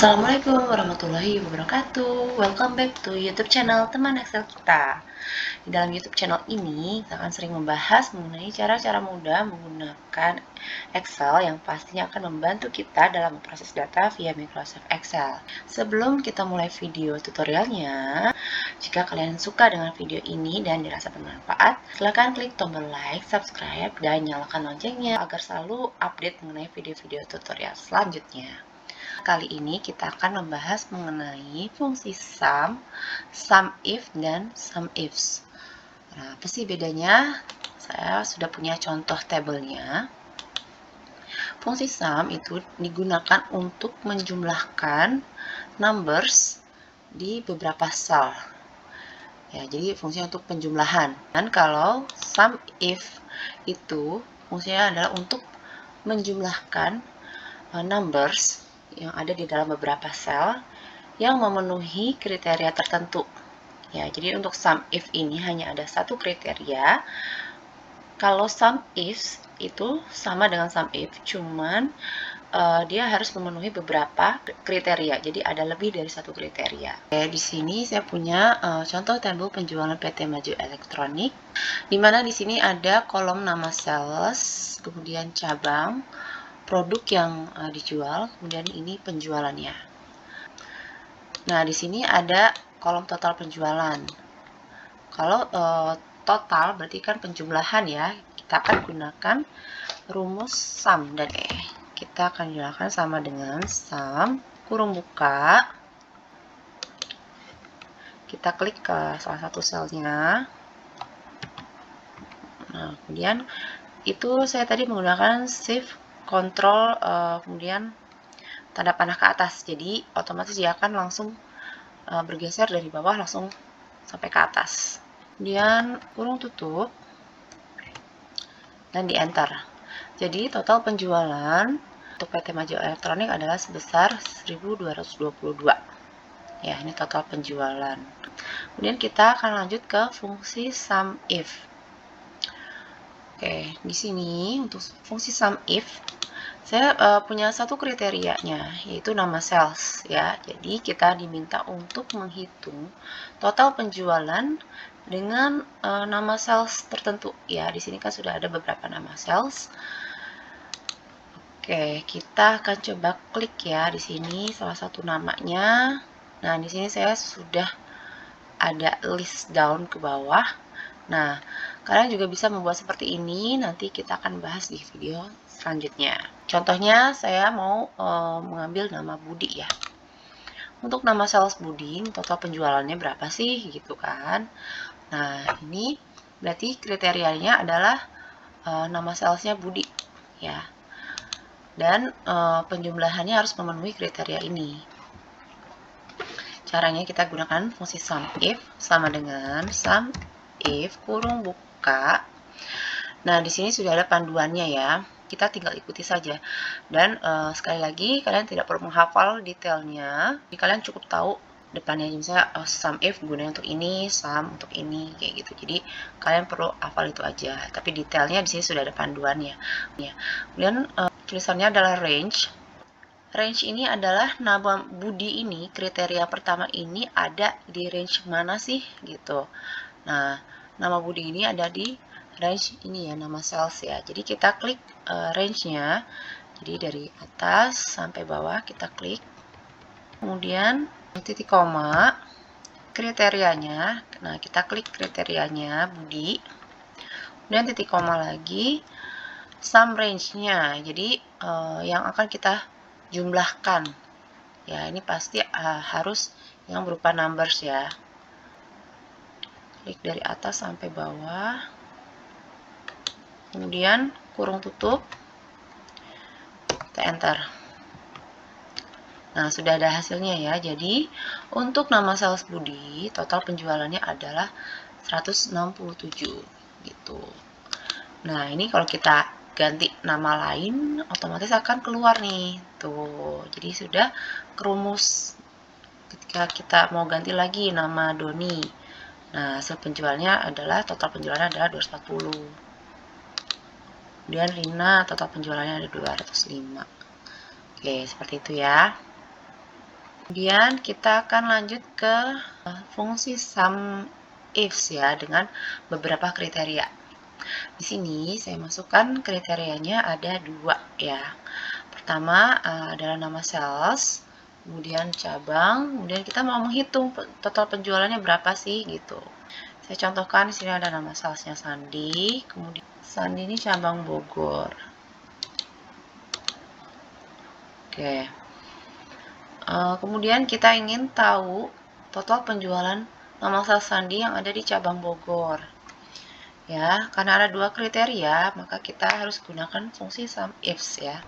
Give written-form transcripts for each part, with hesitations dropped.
Assalamualaikum warahmatullahi wabarakatuh. Welcome back to YouTube channel Teman Excel kita. Di dalam YouTube channel ini, kita akan sering membahas mengenai cara-cara mudah menggunakan Excel yang pastinya akan membantu kita dalam memproses data via Microsoft Excel. Sebelum kita mulai video tutorialnya, jika kalian suka dengan video ini dan dirasa bermanfaat, silahkan klik tombol like, subscribe, dan nyalakan loncengnya agar selalu update mengenai video-video tutorial selanjutnya. Kali ini kita akan membahas mengenai fungsi sum, SUMIF, dan SUMIFs. Nah, apa sih bedanya? Saya sudah punya contoh tabelnya. Fungsi sum itu digunakan untuk menjumlahkan numbers di beberapa cell. Ya, jadi fungsinya untuk penjumlahan. Dan kalau SUMIF itu fungsinya adalah untuk menjumlahkan numbers yang ada di dalam beberapa sel yang memenuhi kriteria tertentu. Ya, jadi untuk SUMIF ini hanya ada satu kriteria. Kalau SUMIF itu sama dengan SUMIF, cuman dia harus memenuhi beberapa kriteria. Jadi ada lebih dari satu kriteria. Di sini saya punya contoh tabel penjualan PT Maju Elektronik, di mana di sini ada kolom nama sales, kemudian cabang, produk yang dijual, kemudian ini penjualannya. Nah, di sini ada kolom total penjualan. Kalau total berarti kan penjumlahan ya. Kita akan gunakan rumus sum dan kita akan gunakan sama dengan sum kurung buka. Kita klik ke salah satu selnya. Nah, kemudian itu saya tadi menggunakan shift kontrol kemudian tanda panah ke atas, jadi otomatis dia akan langsung bergeser dari bawah langsung sampai ke atas. Kemudian kurung tutup dan di enter. Jadi total penjualan untuk PT Maju Elektronik adalah sebesar 1222. Ya, ini total penjualan. Kemudian kita akan lanjut ke fungsi SUMIF. Oke, di sini untuk fungsi SUMIF saya punya satu kriterianya, yaitu nama sales ya. Jadi kita diminta untuk menghitung total penjualan dengan nama sales tertentu ya. Di sini kan sudah ada beberapa nama sales. Oke, kita akan coba klik ya di sini salah satu namanya. Nah, di sini saya sudah ada list down ke bawah. Nah, kalian juga bisa membuat seperti ini, nanti kita akan bahas di video selanjutnya. Contohnya, saya mau mengambil nama Budi ya. Untuk nama sales Budi, total penjualannya berapa sih, gitu kan. Nah, ini berarti kriterianya adalah nama salesnya Budi, ya. Dan penjumlahannya harus memenuhi kriteria ini. Caranya kita gunakan fungsi SUMIF sama dengan SUMIF kurung buka. Nah, di sini sudah ada panduannya ya. Kita tinggal ikuti saja. Dan sekali lagi, kalian tidak perlu menghafal detailnya. Jadi, kalian cukup tahu depannya, misalnya SUMIF gunanya untuk ini, sum untuk ini, kayak gitu. Jadi, kalian perlu hafal itu aja. Tapi detailnya di sini sudah ada panduannya. Ya. Kemudian tulisannya adalah range. Range ini adalah nama Budi ini, kriteria pertama ini ada di range mana sih gitu. Nah, nama Budi ini ada di range ini ya, nama sales ya. Jadi kita klik range-nya. Jadi dari atas sampai bawah kita klik. Kemudian titik koma, kriterianya. Nah, kita klik kriterianya Budi. Kemudian titik koma lagi, sum range-nya. Jadi yang akan kita jumlahkan ya, ini pasti harus yang berupa numbers ya. Klik dari atas sampai bawah, kemudian kurung tutup, kita enter. Nah, sudah ada hasilnya ya. Jadi untuk nama sales Budi total penjualannya adalah 167 gitu. Nah, ini kalau kita ganti nama lain otomatis akan keluar nih tuh. Jadi sudah kerumus. Ketika kita mau ganti lagi nama Doni, nah hasil penjualnya adalah total penjualannya adalah 240. Kemudian Rina total penjualannya ada 205. Oke, seperti itu ya. Kemudian kita akan lanjut ke fungsi sum ifs ya, dengan beberapa kriteria. Di sini saya masukkan kriterianya ada 2 ya. Pertama adalah nama sales, kemudian cabang, kemudian kita mau menghitung total penjualannya berapa sih gitu. Saya contohkan di sini ada nama salesnya Sandi, kemudian Sandi ini cabang Bogor. Oke. Kemudian kita ingin tahu total penjualan nama sales Sandi yang ada di cabang Bogor. Ya, karena ada 2 kriteria, maka kita harus gunakan fungsi sum ifs ya.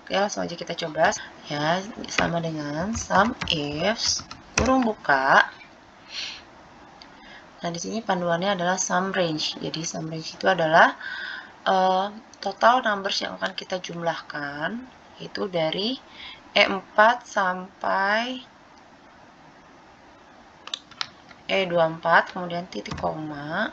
Oke, langsung aja kita coba. Ya, sama dengan sum ifs kurung buka. Nah, di sini panduannya adalah sum range. Jadi sum range itu adalah total numbers yang akan kita jumlahkan, itu dari E4 sampai E24, kemudian titik koma,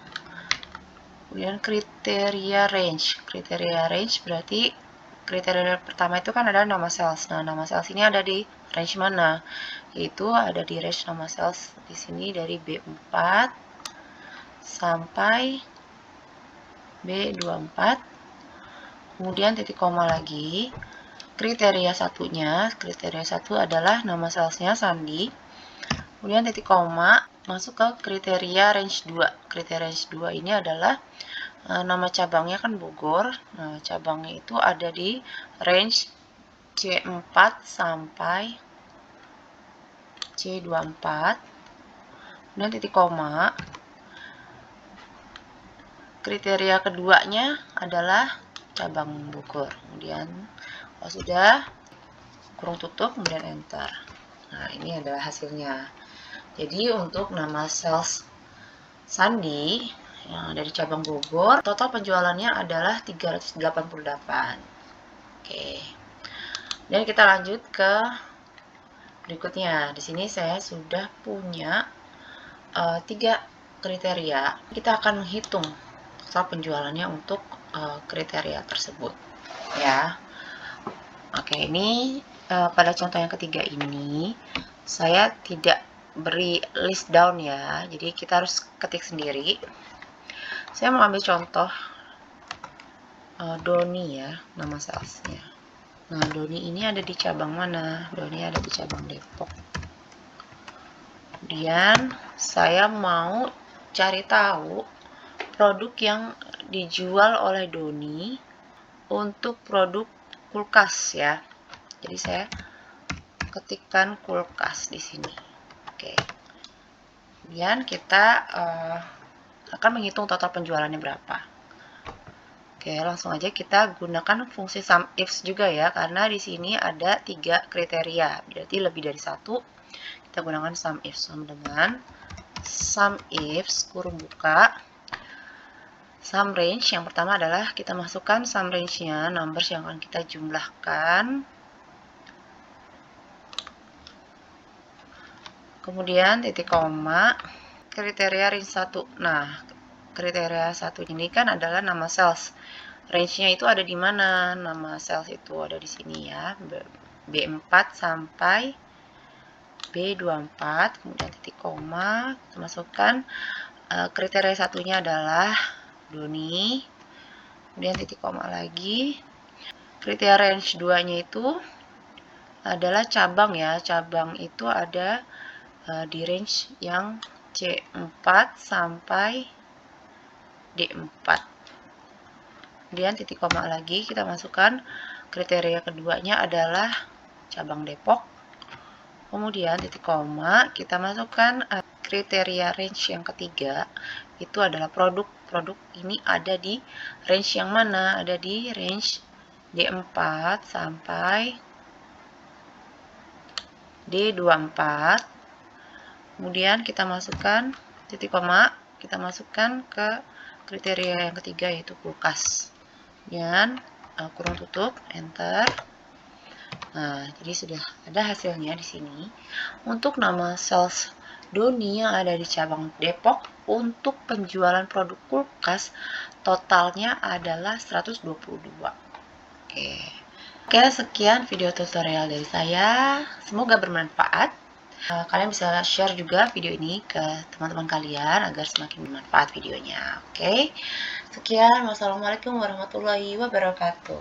kemudian kriteria range. Kriteria range berarti kriteria pertama itu kan adalah nama sales. Nah, nama sales ini ada di range mana? Yaitu ada di range nama sales di sini dari B4 sampai B24, kemudian titik koma lagi. Kriteria satunya, kriteria satu adalah nama salesnya Sandi, kemudian titik koma, masuk ke kriteria range 2. Kriteria range 2 ini adalah nama cabangnya kan Bogor. Nah, cabangnya itu ada di range C4 sampai C24, kemudian titik koma. Kriteria keduanya adalah cabang Bogor. Kemudian kalau sudah, kurung tutup, kemudian enter. Nah, ini adalah hasilnya. Jadi untuk nama sales Sandi yang dari cabang Bogor, total penjualannya adalah 388. Oke. Dan kita lanjut ke berikutnya. Di sini saya sudah punya 3 kriteria. Kita akan menghitung total penjualannya untuk kriteria tersebut. Ya. Oke, ini pada contoh yang ketiga ini saya tidak beri list down ya, jadi kita harus ketik sendiri. Saya mau ambil contoh Doni ya, nama salesnya. Nah, Doni ini ada di cabang mana? Doni ada di cabang Depok. Kemudian saya mau cari tahu produk yang dijual oleh Doni untuk produk kulkas ya. Jadi saya ketikkan kulkas di sini. Oke. Kemudian kita akan menghitung total penjualannya berapa. Oke, langsung aja kita gunakan fungsi sum ifs juga ya, karena di sini ada 3 kriteria, berarti lebih dari 1. Kita gunakan sum ifs sama dengan sum ifs kurung buka sum range. Yang pertama adalah kita masukkan sum range-nya, numbers yang akan kita jumlahkan. Kemudian titik koma, kriteria range 1. Nah, kriteria 1 ini kan adalah nama sales. Range-nya itu ada di mana? Nama sales itu ada di sini ya. B4 sampai B24, kemudian titik koma, kita masukkan kriteria satunya adalah Doni, kemudian titik koma lagi. Kriteria range 2-nya itu adalah cabang ya. Cabang itu ada di range yang C4 sampai D4. Kemudian titik koma lagi, kita masukkan kriteria keduanya adalah cabang Depok. Kemudian titik koma, kita masukkan kriteria range yang ketiga, itu adalah produk. Produk ini ada di range yang mana? Ada di range D4 sampai D24. Kemudian kita masukkan titik koma, kita masukkan ke kriteria yang ketiga yaitu kulkas. Dan kurung tutup, enter. Nah, jadi sudah ada hasilnya di sini. Untuk nama sales Doni yang ada di cabang Depok untuk penjualan produk kulkas totalnya adalah 122. Oke. Oke, sekian video tutorial dari saya. Semoga bermanfaat. Kalian bisa share juga video ini ke teman-teman kalian agar semakin bermanfaat videonya. Oke, sekian. Wassalamualaikum warahmatullahi wabarakatuh.